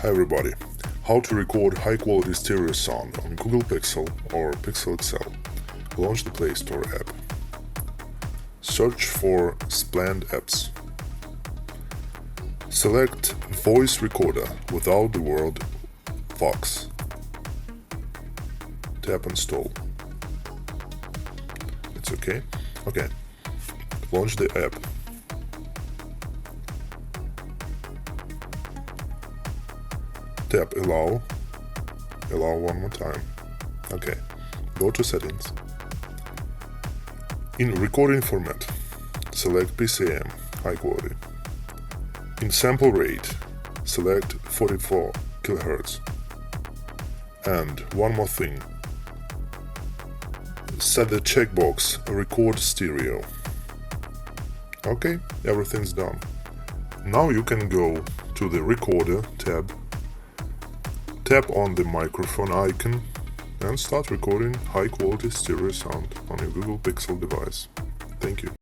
Hi everybody, how to record high quality stereo sound on Google Pixel or Pixel XL. Launch the Play Store app. Search for Splend apps. Select Voice Recorder without the word Vox. Tap Install. It's okay? Okay. Launch the app. Tap Allow. Allow one more time. Okay. Go to Settings. In Recording Format, select PCM, High Quality. In Sample Rate, select 44 kHz. And one more thing. Set the checkbox Record Stereo. Okay, everything's done. Now you can go to the Recorder tab. Tap on the microphone icon and start recording high quality stereo sound on your Google Pixel device. Thank you.